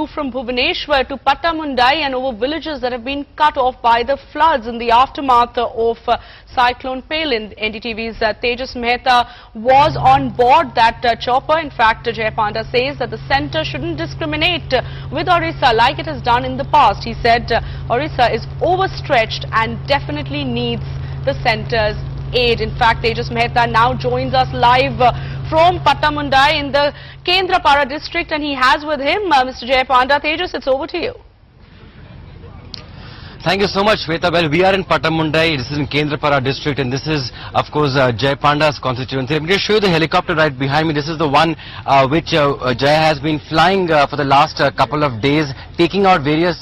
move from Bhubaneswar to Pattamundai and over villages that have been cut off by the floods in the aftermath of Cyclone Palin. NDTV's Tejas Mehta was on board that chopper. In fact, Panda says that the centre shouldn't discriminate with Odisha like it has done in the past. He said Odisha is overstretched and definitely needs the centre's aid. In fact, Tejas Mehta now joins us live from Pattamundai in the Kendrapara district, and he has with him Mr. Panda. Tejas, it's over to you. Thank you so much, Shweta. Well, we are in Pattamundai. This is in Kendrapara district, and this is, of course, Panda's constituency. I'm going to show you the helicopter right behind me. This is the one which Jay has been flying for the last couple of days, taking out various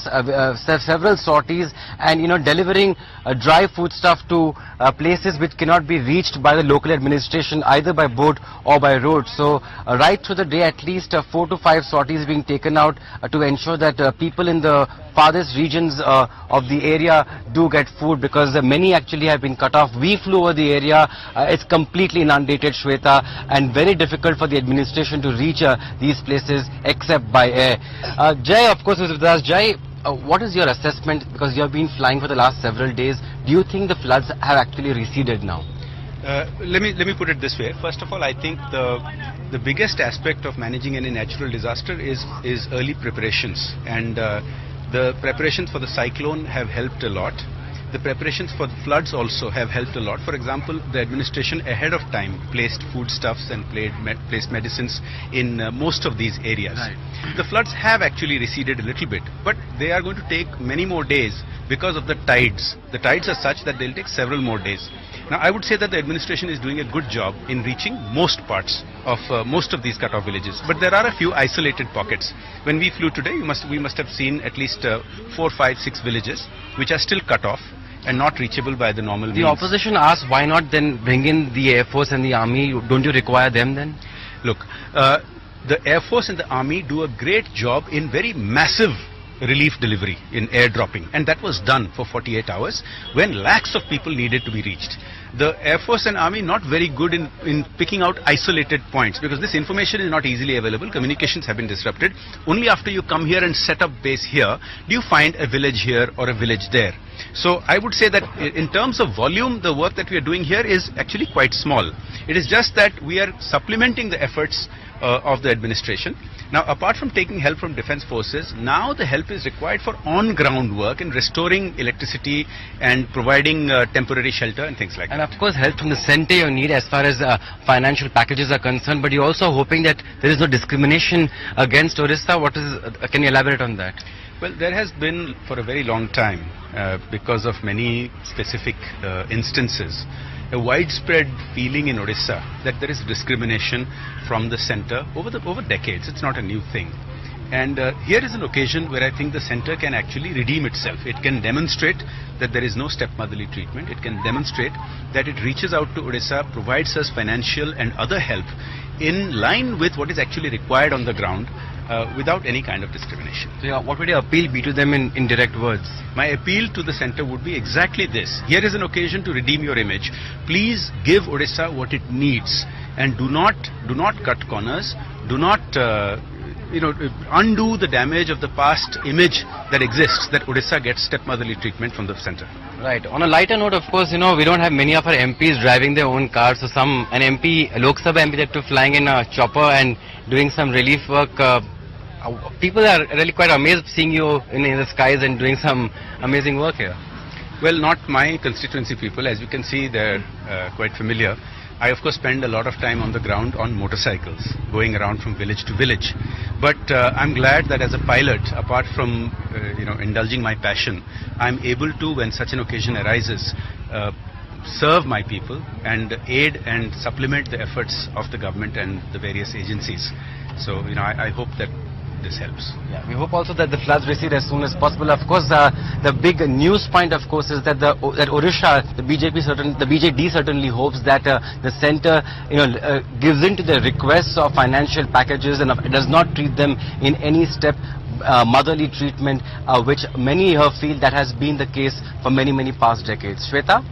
several sorties and delivering dry foodstuff to places which cannot be reached by the local administration either by boat or by road. So right through the day, at least 4 to 5 sorties being taken out to ensure that people in the farthest regions of the area do get food, because many actually have been cut off. We flew over the area. It's completely inundated, Shweta, and very difficult for the administration to reach these places except by air. Jay, of course, is with us. Jay, what is your assessment, because you have been flying for the last several days? Do you think the floods have actually receded now? Let me put it this way. First of all, I think the biggest aspect of managing any natural disaster is early preparations, and the preparations for the cyclone have helped a lot. The preparations for the floods also have helped a lot. For example, the administration ahead of time placed foodstuffs and placed medicines in most of these areas. Right. The floods have actually receded a little bit, but they are going to take many more days because of the tides. The tides are such that they'll take several more days. Now, I would say that the administration is doing a good job in reaching most parts of most of these cut-off villages. But there are a few isolated pockets. When we flew today, we must have seen at least 4, 5, 6 villages which are still cut off and not reachable by the normal means. The opposition asked, why not then bring in the Air Force and the Army? Don't you require them then? Look, the Air Force and the Army do a great job in very massive relief delivery in airdropping, and that was done for 48 hours when lakhs of people needed to be reached. The Air Force and Army not very good in picking out isolated points, because this information is not easily available. Communications have been disrupted. Only after you come here and set up base here do you find a village here or a village there. So I would say that in terms of volume, the work that we are doing here is actually quite small. It is just that we are supplementing the efforts of the administration. Now, apart from taking help from defense forces, now the help is required for on-ground work in restoring electricity and providing temporary shelter and things like that. And of course, help from the centre you need as far as financial packages are concerned, but you're also hoping that there is no discrimination against Odisha. Can you elaborate on that? Well, there has been for a very long time, because of many specific instances, a widespread feeling in Odisha that there is discrimination from the centre over decades. It's not a new thing. And here is an occasion where I think the centre can actually redeem itself. It can demonstrate that there is no stepmotherly treatment. It can demonstrate that it reaches out to Odisha, provides us financial and other help in line with what is actually required on the ground, without any kind of discrimination. So what would your appeal be to them in direct words? My appeal to the centre would be exactly this. Here is an occasion to redeem your image. Please give Odisha what it needs, and do not cut corners. Do not undo the damage of the past image that exists, that Odisha gets stepmotherly treatment from the centre. Right. On a lighter note, of course, we don't have many of our MPs driving their own cars. So an MP, Lok Sabha MP, that flying in a chopper and doing some relief work. People are really quite amazed seeing you in the skies and doing some amazing work here. Well, not my constituency people. As you can see, they're quite familiar. I, of course, spend a lot of time on the ground on motorcycles, going around from village to village. But I'm glad that as a pilot, apart from indulging my passion, I'm able to, when such an occasion arises, serve my people and aid and supplement the efforts of the government and the various agencies. So, I hope that this helps. Yeah, we hope also that the floods recede as soon as possible. Of course, the big news point, of course, is that that Odisha, the BJD certainly hopes that the centre, gives in to the requests of financial packages and does not treat them in any step motherly treatment, which many here feel that has been the case for many past decades. Shweta?